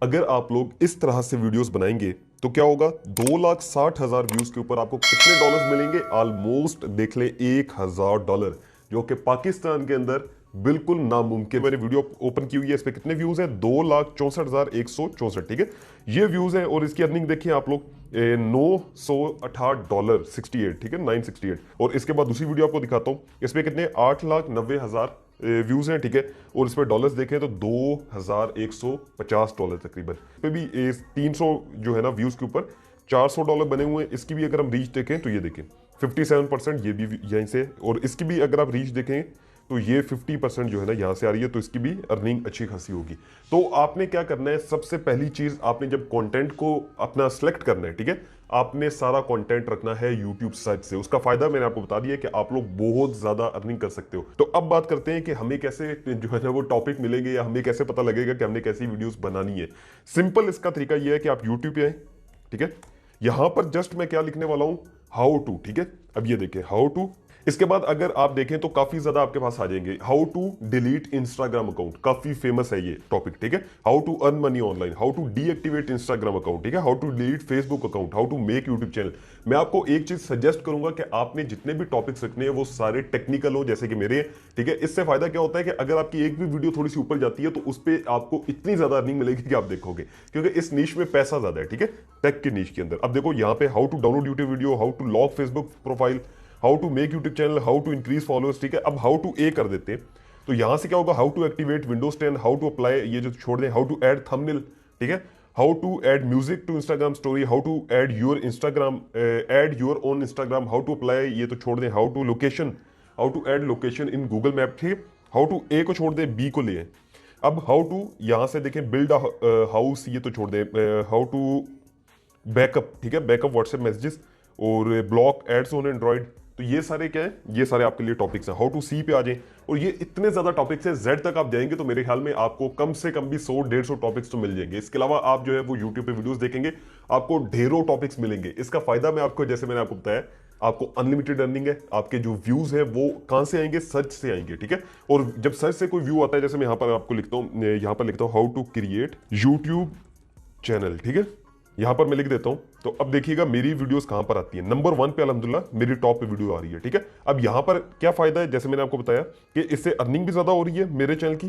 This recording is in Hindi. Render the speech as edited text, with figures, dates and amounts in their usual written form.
अगर आप लोग इस तरह से वीडियोस बनाएंगे तो क्या होगा, 2,60,000 व्यूज के ऊपर आपको कितने डॉलर्स मिलेंगे? ऑलमोस्ट देख ले $1,000, जो कि पाकिस्तान के अंदर बिल्कुल नामुमकिन। मैंने वीडियो ओपन की हुई है, इस पे कितने व्यूज हैं? 2,64,164, ठीक है, ये व्यूज हैं। और इसकी अर्निंग देखिए आप लोग, $908.68, ठीक है, 968। और इसके बाद दूसरी वीडियो आपको दिखाता हूँ, इस पे कितने, 8,90,000 व्यूज हैं, ठीक है। और इस पे डॉलर्स देखें तो $2,150 तकरीबन। इस पे भी 300 जो है ना व्यूज के ऊपर $400 बने हुए हैं। इसकी भी अगर हम रीच देखें तो ये देखें 57%, ये भी यहीं से। और इसकी भी अगर आप रीच देखें तो ये 50% जो है ना यहाँ से आ रही है, तो इसकी भी अर्निंग अच्छी खासी होगी। तो आपने क्या करना है, सबसे पहली चीज आपने जब कंटेंट को अपना सेलेक्ट करना है, ठीक है, आपने सारा कंटेंट रखना है यूट्यूब साइट से। उसका फायदा मैंने आपको बता दिया कि आप लोग बहुत ज्यादा अर्निंग कर सकते हो। तो अब बात करते हैं कि हमें कैसे जो है ना वो टॉपिक मिलेंगे, या हमें कैसे पता लगेगा कि हमने कैसी वीडियोस बनानी है। सिंपल इसका तरीका यह है कि आप यूट्यूब पे आए, ठीक है, यहां पर जस्ट मैं क्या लिखने वाला हूं, हाउ टू, ठीक है। अब ये देखें हाउ टू, इसके बाद अगर आप देखें तो काफी ज्यादा आपके पास आ जाएंगे। How to delete Instagram account, काफी फेमस है ये टॉपिक, ठीक है। How to earn money online, how to deactivate Instagram account, ठीक है, how to delete Facebook account, how to make YouTube channel. मैं आपको एक चीज सजेस्ट करूंगा कि आपने जितने भी टॉपिक्स रखने हैं वो सारे टेक्निकल हो, जैसे कि मेरे हैं, ठीक है। इससे फायदा क्या होता है कि अगर आपकी एक भी वीडियो थोड़ी सी ऊपर जाती है तो उस पर आपको इतनी ज्यादा अर्निंग मिलेगी कि आप देखोगे, क्योंकि इस नीश में पैसा ज्यादा है, ठीक है, टेक की नीश के अंदर। अब देखो यहाँ पे how to download YouTube video, how to lock Facebook profile, how to make YouTube channel, how to increase followers, ठीक है। अब हाउ टू ए कर देते हैं, तो यहां से क्या होगा, how to activate Windows 10, how to apply, ये जो छोड़ दें, हाउ टू ऐड थंबनेल, ठीक है, how to add music to Instagram story, how to add your Instagram, add your own Instagram, how to apply, ये तो छोड़ दें, how to location, how to add location in Google map, ठीक है। हाउ टू ए को छोड़ दें, बी को ले। अब हाउ टू यहां से देखें, बिल्ड हाउस, ये तो छोड़ दें, हाउ टू बैकअप, ठीक है, बैकअप व्हाट्सएप मैसेजेस, और ब्लॉक एड्स ऑन एंड्रॉइड। तो ये सारे क्या है, ये सारे आपके लिए टॉपिक्स हैं। हाउ टू सी पे आ जाए, और ये इतने ज्यादा टॉपिक्स हैं, जेड तक आप जाएंगे तो मेरे ख्याल में आपको कम से कम भी 100-150 टॉपिक्स तो मिल जाएंगे। इसके अलावा आप जो है वो यूट्यूब पे वीडियोस देखेंगे, आपको ढेरों टॉपिक्स मिलेंगे। इसका फायदा मैं आपको, जैसे मैंने आपको बताया, आपको अनलिमिटेड अर्निंग है। आपके जो व्यूज है वो कहां से आएंगे, सर्च से आएंगे, ठीक है। और जब सर्च से कोई व्यू आता है, जैसे मैं यहां पर आपको लिखता हूं, यहां पर लिखता हूं how to create YouTube channel, ठीक है, यहां पर मैं लिख देता हूं। तो अब देखिएगा मेरी वीडियोस कहां पर आती है, नंबर 1 पे अल्हम्दुलिल्लाह मेरी टॉप पे वीडियो आ रही है, ठीक है। अब यहां पर क्या फायदा है, जैसे मैंने आपको बताया कि इससे अर्निंग भी ज्यादा हो रही है मेरे चैनल की।